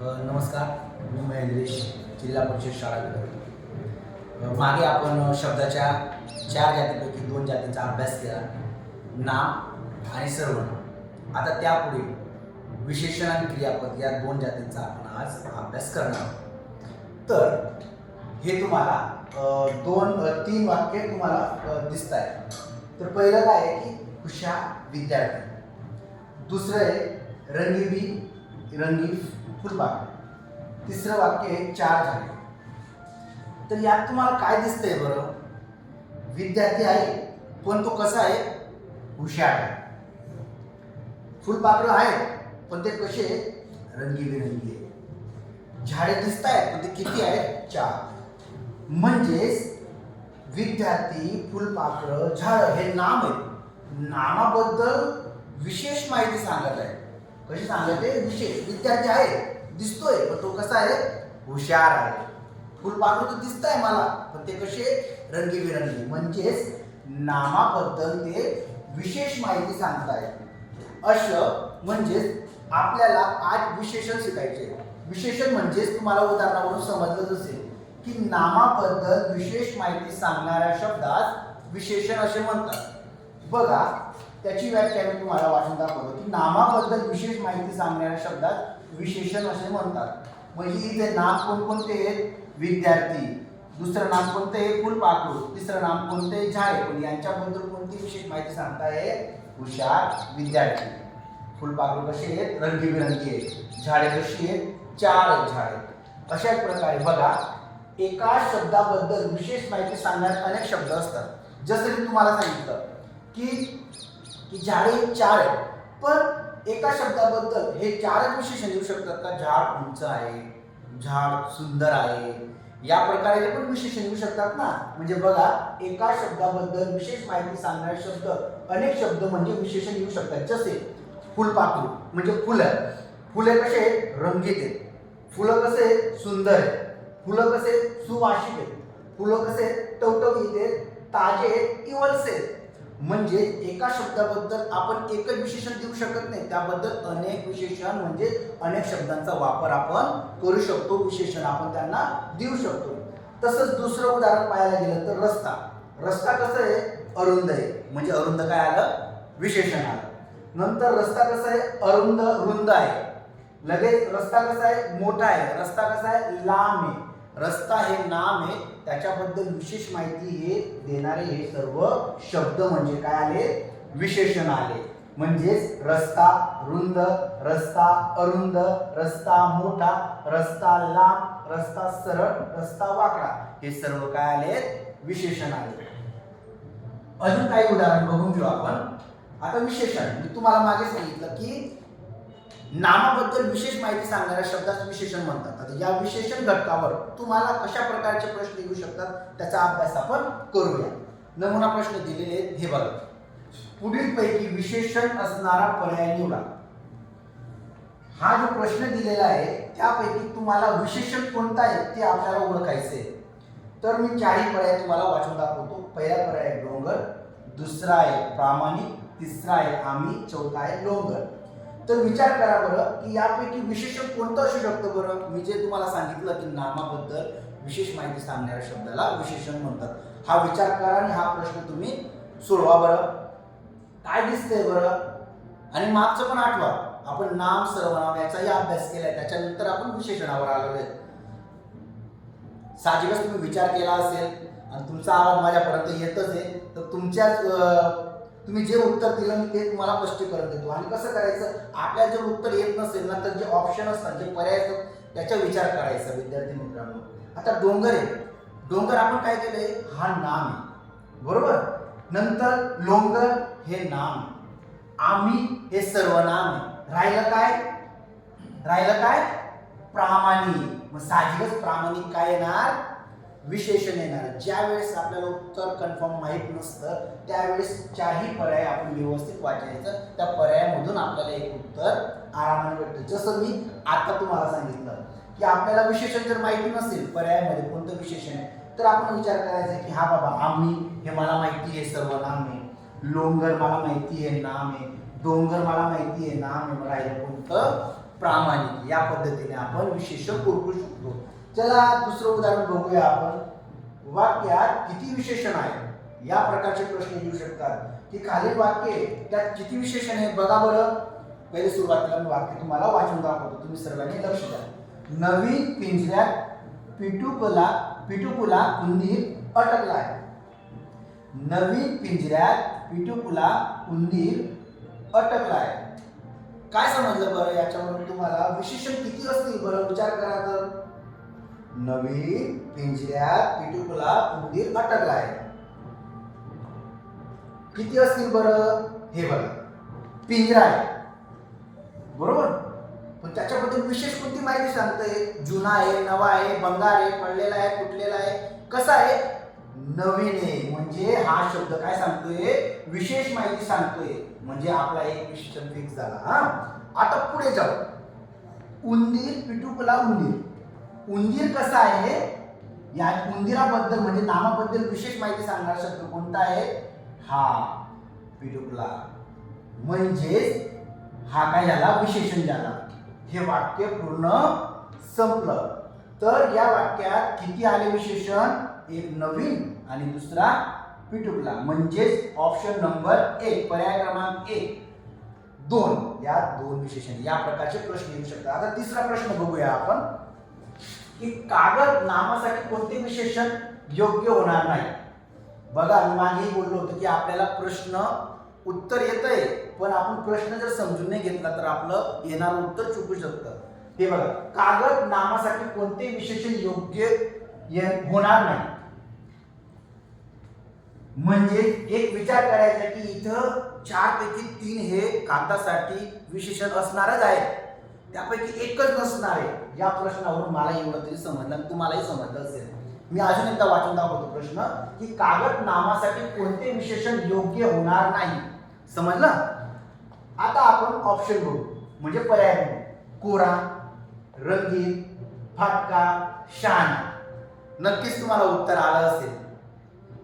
नमस्कार, मी महेंद्रेश, जिल्हा परिषद शाळा विदर्भ. मागे आपण शब्दाच्या 4 जातींपैकी 2 जातींचा अभ्यास केला, नाम आणि सर्वनाम. आता त्यापुढे विशेषण आणि क्रियापद या 2 जातींचा आपण आज अभ्यास करणार आहोत. तर हे तुम्हाला 3 वाक्य तुम्हाला दिसत आहेत. तर पहिलं काय आहे की हुशार विद्यार्थी, दुसरं आहे रंगी फुलबाग, तिसरं वाक्य आहे 4 झाले. तर यात तुम्हाला काय दिसतंय बरं? विद्यार्थी आहे पण तो कसा आहे? हुशार आहे. फुलपाखरं आहे पण ते कसे रंगीबेरंगी आहे. झाडे दिसत आहेत पण ते किती आहेत? 4. म्हणजेच विद्यार्थी, फुलपाखरं, झाड हे नाम आहेत. नामाबद्दल विशेष माहिती सांगत आहे. कशी सांगत आहे? विशेष. विद्यार्थी आहे, दिसतोय पण तो कसा आहे? हुशार आहे. फुलपाखरं तर दिसत आहे मला पण ते कसे रंगीबेरंगी. म्हणजेच नामाबद्दल ते विशेष माहिती सांगतायत. असं म्हणजेच आपल्याला आज विशेषण शिकायचे. विशेषण म्हणजेच तुम्हाला उदाहरणावरून समजलंच असेल की नामाबद्दल विशेष माहिती सांगणाऱ्या शब्दास विशेषण असे म्हणतात. बघा, त्याची व्याख्या मी तुम्हाला वाचून दाखवतो की नामाबद्दल विशेष माहिती सांगणाऱ्या शब्दात विशेषण असे म्हणतात. म्हणजे इथे नाम कोणकोणते आहेत? विद्यार्थी. दुसरं नाम कोणतं आहे? फुलपाखरू. तिसरं नाम कोणतं आहे? झाडे. पण यांच्याबद्दल कोणती विशेष माहिती सांगताय? हुशार विद्यार्थी. फुलपाखरू कशी आहेत? रंगीबेरंगी आहेत. झाडे कशी आहेत? 4 झाडे. अशाच प्रकारे बघा, एका शब्दाबद्दल विशेष माहिती सांगण्यात अनेक शब्द असतात. जसं मी तुम्हाला सांगितलं की झाडे 4 आहेत, पण एका शब्दाबद्दल हे 4च विशेषण येऊ शकतात का? झाड उंच आहे, झाड सुंदर आहे, या प्रकारे पण विशेषण येऊ शकतात ना. म्हणजे बघा, एका शब्दाबद्दल विशेष माहिती सांगणारे शब्द, अनेक शब्द म्हणजे विशेषण येऊ शकतात. जसे फुलपाखरू म्हणजे फुलं. फुले कसे? रंगीत आहेत. फुलं कसे? सुंदर आहेत. फुलं कसे? सुवासिक आहेत. फुलं कसे? टवटवीत आहेत, ताजे आहेत, इवलसे आहेत. म्हणजे एका शब्दाबद्दल आपण एकच विशेषण देऊ शकत नाही. त्याबद्दल अनेक विशेषण म्हणजे अनेक शब्दांचा वापर आपण करू शकतो. विशेषण आपण त्यांना देऊ शकतो. तसंच दुसरं उदाहरण पाहायला गेलं तर रस्ता. रस्ता कसं आहे? अरुंद आहे. म्हणजे अरुंद काय आलं? विशेषण आलं. नंतर रस्ता कसा आहे? रुंद आहे. लगेच रस्ता कसा आहे? मोठा आहे. रस्ता कसा आहे? लांब आहे. रस्ता हे नाम आहे, त्याच्याबद्दल विशेष माहिती हे देणारे हे सर्व शब्द म्हणजे काय आले? विशेषण आले. म्हणजेच रस्ता रुंद, रस्ता अरुंद, रस्ता मोठा, रस्ता लांब, रस्ता सरळ, रस्ता वाकडा, हे सर्व काय आले? विशेषण आले. अजून काही उदाहरण बघून घेऊ आपण. आता विशेषण मी तुम्हाला मागे सांगितलं की नामाबद्दल विशेष माहिती सांगणाऱ्या शब्दास विशेषण म्हणतात. आता या विशेषण घटकावर तुम्हाला कशा प्रकारचे प्रश्न येऊ शकतात त्याचा अभ्यास आपण करूया. नमुना प्रश्न दिलेले आहेत, हे बघा. पुढीलपैकी विशेषण असणारा पर्याय निवडा. हा जो प्रश्न दिलेला आहे त्यापैकी तुम्हाला विशेषण कोणता आहे ते आपल्याला ओळखायचे. तर मी 4 पर्याय तुम्हाला वाचून दाखवतो. पहिला पर्याय डोंगर, दुसरा आहे प्रामाणिक, तिसरा आहे आम्ही, चौथा आहे डोंगर. तर विचार करा बरं की यापैकी विशेषण कोणतं असू शकतं बरं? मी जे तुम्हाला सांगितलं की नामाबद्दल विशेष माहिती सांगणाऱ्या शब्दाला विशेषण म्हणतात. हा विचार करा आणि हा प्रश्न तुम्ही सोडवा बरं. काय दिसतंय बरं? आणि मागचं पण आठवा. आपण नाम सर्वनाम याचाही अभ्यास केलाय, त्याच्यानंतर आपण विशेषणावर आलो आहे. साहजिकच तुम्ही विचार केला असेल आणि तुमचा आवाज माझ्यापर्यंत येतच आहे. तर तुम्ही जे उत्तर दिलं मी ते तुम्हाला स्पष्टीकरण देतो. आणि कसं करायचं? आपल्याला जर उत्तर येत नसेल ना तर जे ऑप्शन असतात, जे पर्याय असतात, त्याचा विचार करायचा विद्यार्थी मित्रांनो. आता डोंगर आहे. डोंगर आपण काय केलंय? हा नाम आहे, बरोबर. नंतर लोंगर हे नाम, आम्ही हे सर्वनाम आहे. राहिलं काय? प्रामाणिक. मग साहजिकच प्रामाणिक काय येणार? विशेषण येणार. ज्या वेळेस आपल्याला उत्तर कन्फर्म माहीत नसतं त्यावेळेस 4ही पर्याय आपण व्यवस्थित वाचायचं. त्या पर्यायामधून आपल्याला एक उत्तर आरामाने भेटतं. जसं मी आता तुम्हाला सांगितलं की आपल्याला विशेषण जर माहिती नसेल पर्यायामध्ये कोणतं विशेषण आहे तर आपण विचार करायचा की हा बाबा, आम्ही हे मला माहिती आहे सर्वनाम आहे, लोंगर मला माहिती आहे नाम आहे, डोंगर मला माहिती आहे नाम आहे, राहिलं कोणतं? प्रामाणिक. या पद्धतीने आपण विशेषण ओळखू शकतो. चला दुसरं उदाहरण बघूया आपण. वाक्यात किती विशेषण आहे या प्रकारचे प्रश्न येऊ शकतात की खालील वाक्य त्यात किती विशेषण आहे बघा बरं. पहिले सुरुवातीला मी वाक्य तुम्हाला वाचून दाखवतो, तुम्ही सर्वांनी लक्ष द्या. नवीन पिंजऱ्यात पिटुकुला उंदीर अटकला आहे. नवीन पिंजऱ्यात पिटुकुला उंदीर अटकला आहे. काय समजलं बरं याच्यावरून तुम्हाला? विशेषण किती असतील बरं विचार करा तर. नवीन पिंजऱ्यात पिटुकुला उंदीर अटकला आहे, किती असतील बरं? हे बघा, पिंजरा आहे बरोबर, पण त्याच्याबद्दल विशेष कोणती माहिती सांगते? जुना आहे, नवा आहे, भंगार आहे, पडलेला आहे, फुटलेला आहे, कसा आहे? नवीन आहे. म्हणजे हा शब्द काय सांगतोय? विशेष माहिती सांगतोय. म्हणजे आपला एक विशेषण फिक्स झाला. हा, आता पुढे जाऊ. उंदीर पिटुकुला उंदीर. उंदीर कसा आहे? या उंदिराबद्दल म्हणजे नामाबद्दल विशेष माहिती सांगणारा शब्द कोणता आहे? हा, पिटुकुला. म्हणजेच हा काय झाला? विशेषण झाला. हे वाक्य पूर्ण संपलं. तर या वाक्यात किती आले विशेषण? एक नवीन आणि दुसरा पिटुकुला. म्हणजेच ऑप्शन नंबर 1, पर्याय क्रमांक 1, 2 या 2 विशेषण. या प्रकारचे प्रश्न येऊ शकतात. आता तिसरा प्रश्न बघूया आपण की कागद नामासाठी कोणते विशेषण योग्य होणार नाही? बघा, मी मागेही बोललो होतो की आपल्याला प्रश्न उत्तर येतंय, पण आपण प्रश्न जर समजून नाही घेतला तर आपलं येणारं उत्तर चुकू शकतं. हे बघा, कागद नामासाठी कोणते विशेषण योग्य होणार नाही? म्हणजे एक विचार करायचा की इथं 4 पैकी 3 हे कागदासाठी विशेषण असणारच आहे, त्यापैकी एकच नसणार आहे. या प्रश्नावरून मला एवढं तरी समजलं आणि तुम्हालाही समजलं असेल. मी अजून एकदा वाचून दाखवतो प्रश्न की कागद नामासाठी कोणते विशेषण योग्य होणार नाही. समजलं? आता आपण ऑप्शन बघू, म्हणजे पर्याय बघू. कोरा, रंगीत, फाटका, शहाणा. नक्कीच तुम्हाला उत्तर आलं असेल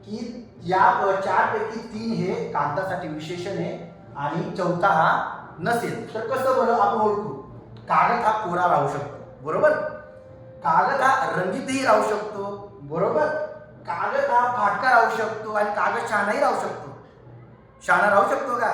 की या 4 पैकी 3 हे कागदासाठी विशेषण आहे आणि चौथा हा नसेल. तर कसं बरं आपण ओळखू? कागद हा कोरा राहू शकतो बरोबर, कागद हा रंगीतही राहू शकतो बरोबर, कागद हा फाटका राहू शकतो आणि कागद शहाणाही राहू शकतो. शहाणा राहू शकतो का?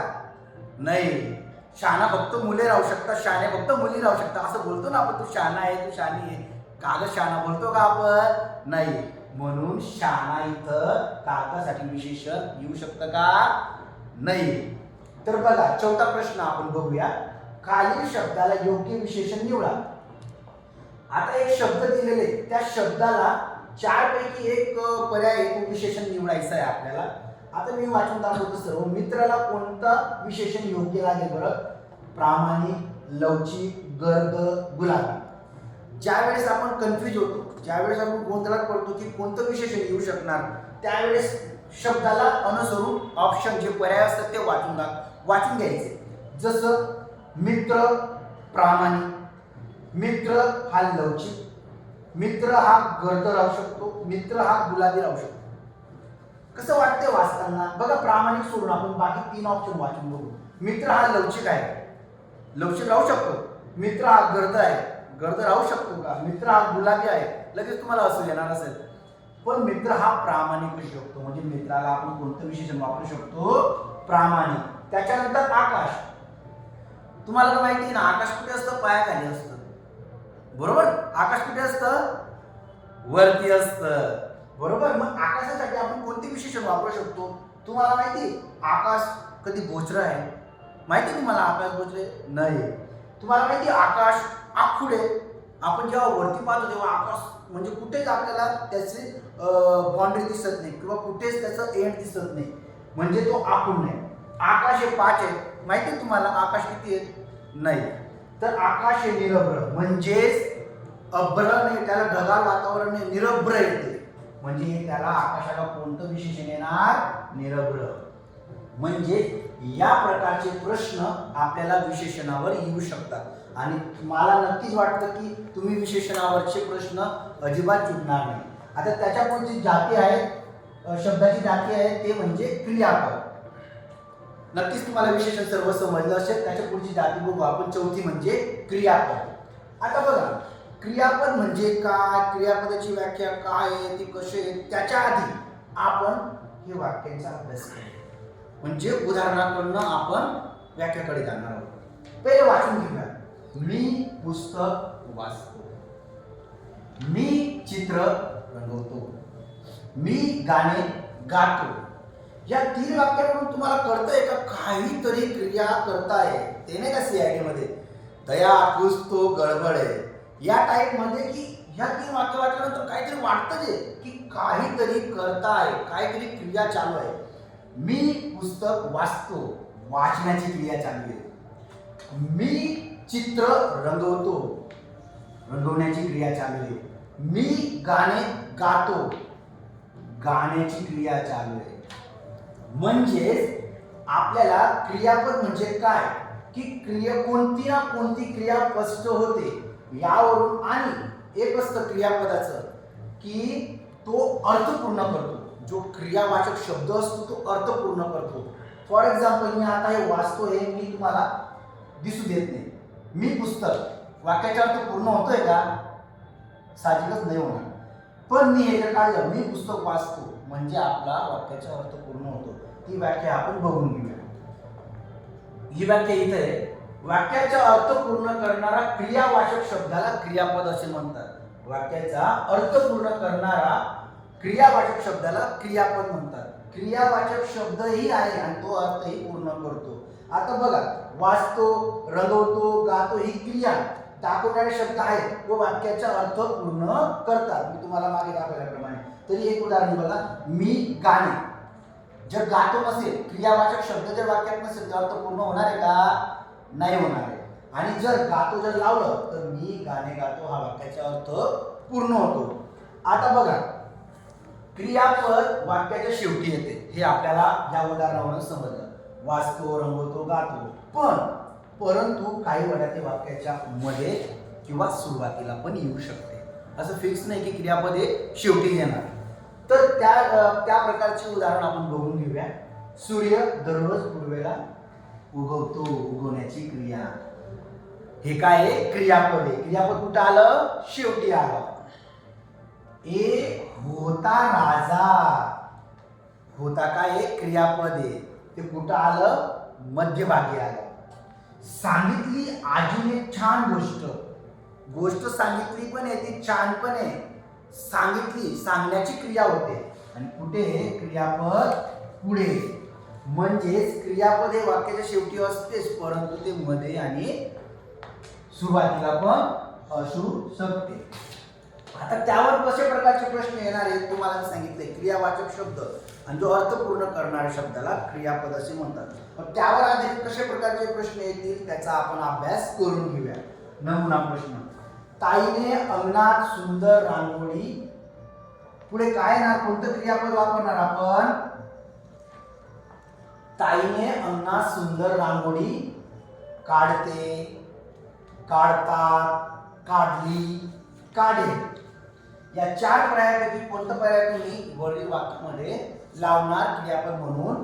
नाही. शहाणा फक्त मुले राहू शकतात, शहाणे फक्त मुली राहू शकतात. असं बोलतो ना आपण, तू शहाणा आहे, तू शहाणी आहे. कागद शहाणा बोलतो का आपण? नाही. म्हणून शहाणा इथं कागदासाठी विशेषण येऊ शकतं का? नाही. तर बघा, चौथा प्रश्न आपण बघूया. खालील शब्दाला योग्य विशेषण निवडा. आता एक शब्द दिलेले, त्या शब्दाला 4 पैकी एक पर्याय विशेषण निवडायचं आहे आपल्याला. आता मी वाचून दाखवतो सर्व. मित्राला कोणता विशेषण योग्य लागेल बरं? प्रामाणिक, लवचिक, गर्द, गुलाबी. ज्यावेळेस आपण कन्फ्यूज होतो, ज्यावेळेस आपण गोंधळात पडतो की कोणतं विशेषण येऊ शकणार, त्यावेळेस शब्दाला अनुसरून ऑप्शन जे पर्याय असतात ते वाचून घ्यायचे. जसं मित्र प्रामाणिक, मित्र हा लवचिक, मित्र हा गर्द राहू शकतो, मित्र हा गुलाबी राहू शकतो. कसं वाटतं वाचताना? बघा, प्रामाणिक सोडून आपण बाकी 3 ऑप्शन वाचून बघू. मित्र हा लवचिक आहे, लवचिक राहू शकतो. मित्र हा गर्द आहे, गर्द राहू शकतो का? मित्र हा गुलाबी आहे, लगेच तुम्हाला असं येणार असेल. पण मित्र हा प्रामाणिक असू शकतो. म्हणजे मित्राला आपण कोणतं विशेषण वापरू शकतो? प्रामाणिक. त्याच्यानंतर आकाश. तुम्हाला तर माहिती आहे ना, आकाश कुठे असतं? पायाखाली असतं बरोबर. आकाश कुठे असतं? वरती असतं बरोबर. मग आकाशासाठी आपण कोणते विशेषण वापरू शकतो? तुम्हाला माहिती? आकाश कधी बोचरं आहे? माहिती तुम्हाला आकाश बोचरे? नाही. तुम्हाला माहिती आकाश आखुडे? आपण जेव्हा वरती पाहतो तेव्हा आकाश म्हणजे कुठेच आपल्याला त्याची बाउंड्री दिसत नाही किंवा कुठेच त्याचं एंड दिसत नाही, म्हणजे तो आखूड नाही. आकाश हे 5 आहे, माहिती आहे तुम्हाला आकाश किती आहे? नाही. तर आकाश हे निरभ्र, म्हणजेच अभ्र नाही, त्याला ढगाळ वातावरण नाही, निरभ्र येते. म्हणजे त्याला आकाशाला कोणतं विशेषण येणार? निरभ्र. म्हणजे या प्रकारचे प्रश्न आपल्याला विशेषणावर येऊ शकतात आणि मला नक्कीच वाटतं की तुम्ही विशेषणावरचे प्रश्न अजिबात चुकणार नाही. आता त्याच्या पुढची जाती आहेत, शब्दाची जाती आहे, ते म्हणजे क्रियापद. नक्कीच तुम्हाला विशेषण सर्व समजलं असेल. त्याच्या पुढची जाती बघू आपण. चौथी म्हणजे क्रियापद. आता बघा, क्रियापद म्हणजे काय, क्रियापदाची व्याख्या काय आहे, ती कशी आहे, त्याच्या आधी आपण हे वाक्यांचा अभ्यास करू. म्हणजे उदाहरणाकडनं आपण व्याख्याकडे जाणार आहोत. पहिले वाचून घेऊया. मी पुस्तक वाचतो, मी चित्र रंगवतो, मी गाणे गातो. या 3 वाक्यांवरून तुम्हाला कळतंय का काहीतरी क्रिया करताय. ते नाही का CIT मध्ये दया पुसतो गडबड या टाईप मध्ये, की ह्या 3 वाक्य वाचल्यानंतर काहीतरी वाटतं जे की काहीतरी करताय, काहीतरी क्रिया चालू आहे. मी पुस्तक वाचतो, वाचण्याची क्रिया चालू आहे. मी चित्र रंगवतो, रंगवण्याची क्रिया चालू आहे. मी गाणे गातो, गाण्याची क्रिया चालू आहे. म्हणजेच आपल्याला क्रियापद म्हणजे काय, की कोणती ना कोणती क्रिया स्पष्ट होते यावरून, आणि एक असतं क्रियापदाचं की तो अर्थपूर्ण करतो. जो क्रियावाचक शब्द असतो तो अर्थपूर्ण करतो. फॉर एक्झाम्पल, मी आता हे वाचतो, हे मी तुम्हाला दिसू देत नाही. मी पुस्तक, वाक्याचा अर्थ पूर्ण होतोय का? साहजिकच नाही होणार. पण मी हे काढलं, मी पुस्तक वाचतो, म्हणजे आपला वाक्याचा अर्थ पूर्ण होतो. ती व्याख्या आपण बघून घेऊया. ही व्याख्या इथे आहे. वाक्याचा अर्थ पूर्ण करणारा क्रियावाचक शब्दाला क्रियापद असे म्हणतात. वाक्याचा अर्थ पूर्ण करणारा क्रियावाचक शब्दाला क्रियापद म्हणतात. क्रियावाचक शब्दही आहे आणि तो अर्थही पूर्ण करतो. आता बघा, वाचतो, रंगवतो, गातो ही क्रिया दाखवणारे शब्द आहेत व वाक्याचा अर्थ पूर्ण करतात. मी तुम्हाला मागे दाखवल्याप्रमाणे. तरी एक उदाहरण बघा, मी गाणे. जर गातो नसेल, क्रियावाचक शब्द जर वाक्यात नसेल, तर अर्थ पूर्ण होणार आहे का? नाही होणार आहे. आणि जर गातो जर लावलं, तर मी गाणे गातो हा वाक्याचा अर्थ पूर्ण होतो. आता बघा, क्रियापद वाक्याच्या शेवटी येते, हे आपल्याला या उदाहरणावरून समजलं. वाचतो, रंगवतो, गातो. परंतु काही वेळा ते वाक्याच्या मध्ये किंवा सुरुवातीला पण येऊ शकते. असं फिक्स नाही की क्रियापद हे शेवटी येणार. तर त्या प्रकारचे उदाहरण आपण बघून घेऊया. सूर्य दररोज पूर्वेला उगवतो, उगवण्याची क्रिया. हे काय आहे? क्रियापद आहे. क्रियापद कुठं आलं? शेवटी आलं. एक होता राजा, होता काय आहे? क्रियापद आहे. ते कुठं आलं? मध्यभागी आलं. सांगितली अजून एक छान गोष्ट, गोष्ट सांगितली पण आहे, ती छान पण आहे. सांगितली, सांगण्याची क्रिया होते आणि कुठे? क्रियापद पुढे. म्हणजेच क्रियापद हे वाक्याच्या शेवटी असतेच, परंतु ते मध्ये आणि सुरुवातीला पण असू शकते. आता त्यावर कशा प्रकारचे प्रश्न येणार आहेत तुम्हाला सांगितले. क्रियावाचक शब्द आणि जो अर्थ पूर्ण करणाऱ्या शब्दाला क्रियापद असे म्हणतात. पण त्यावर आधारित कशा प्रकारचे प्रश्न येतील त्याचा आपण अभ्यास करून घेऊया. नमुना प्रश्न. ताईने अंगणात सुंदर रांगोळी. पुढे काय येणार? कोणतं क्रियापद वापरणार आपण? ताईने अंगणात सुंदर रांगोळी काढते, काढतात, काढली, काढे. या 4 पर्यायापैकी कोणतं पर्याय तुम्ही वरील वाक्यामध्ये लावणार क्रियापद म्हणून?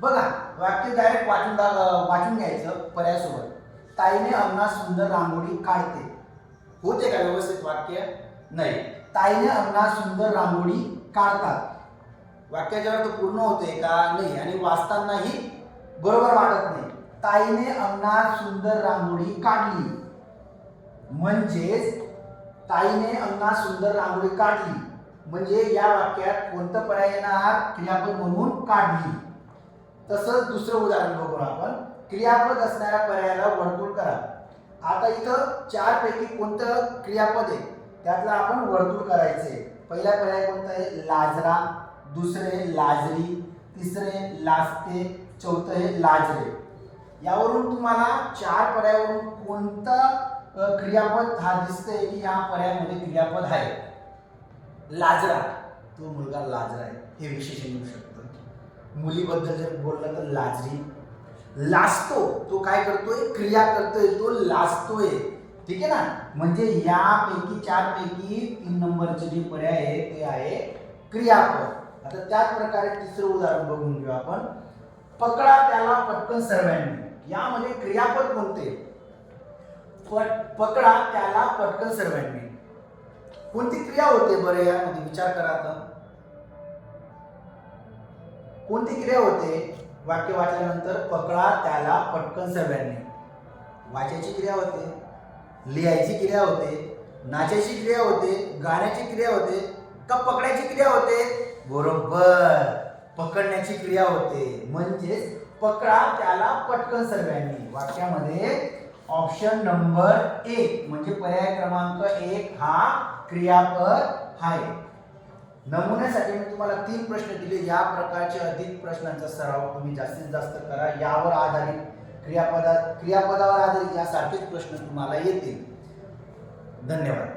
बघा, वाक्य डायरेक्ट वाचून घ्यायचं पर्यायासोबत. ताईने अंगणात सुंदर रांगोळी काढते. होते का व्यवस्थित वाक्य? नाही. ताईने अंगणात सुंदर रांगोळी काढतात. वाक्याचा अर्थ पूर्ण होते का? नाही. आणि वाचतानाही बरोबर वाटत नाही. ताईने अंगणात सुंदर रांगोळी काढली, म्हणजेच ताईने अंगणात सुंदर रांगोळी काढली म्हणजे या वाक्यात कोणतं पर्याय येणार? क्रियापद म्हणून काढली. तसंच दुसरं उदाहरण बघू आपण. क्रियापद असणाऱ्या पर्यायाला वर्तुळ करा. आता इथं 4 पैकी कोणतं क्रियापद आहे त्यातला आपण वर्तुळ करायचे. पहिला पर्याय कोणता आहे? लाजरा. दुसरे लाजरी, तिसरे लाजते, चौथे आहे लाजरे. यावरून तुम्हाला 4 पर्यायावरून कोणता क्रियापद हा दिसतंय की या पर्यायामध्ये क्रियापद आहे? लाजरा, तो मुलगा लाजरा आहे, हे विशेषण येऊ शकतं. मुलीबद्दल जर बोललं तर लाजरी. लाजतो, तो काय करतोय? क्रिया करतोय, तो लाजतोय. ठीक आहे ना? म्हणजे यापैकी 4 पैकी 3 नंबरचे जे पर्याय आहे ते आहे क्रियापद. आता त्याच प्रकारे तिसरं उदाहरण बघून घेऊ आपण. पकडा त्याला पटकन सर्वांनी, यामध्ये क्रियापद कोणते? पकडा त्याला पटकन सर्वांनी, कोणती क्रिया होते बरं? यामध्ये विचार करा आता, कोणती क्रिया होते? वाक्य वाचल्यानंतर पकडा त्याला पटकन सर्वांनी, वाचायची क्रिया होते, लिहायची क्रिया होते, नाचायची क्रिया होते, गाण्याची क्रिया होते का पकडायची क्रिया होते? बरोबर, पकडण्याची क्रिया होते. म्हणजेच पकडा त्याला पटकन सर्वांनी, वाक्यामध्ये ऑप्शन नंबर 1 म्हणजे पर्याय क्रमांक 1 हा क्रियापद आहे. नमुन्यासाठी मी तुम्हाला 3 प्रश्न दिले. या प्रकारचे अधिक प्रश्नांचा सराव तुम्ही जास्तीत जास्त करा. यावर आधारित क्रियापदावर आधारित यासारखेच प्रश्न तुम्हाला येतील. धन्यवाद.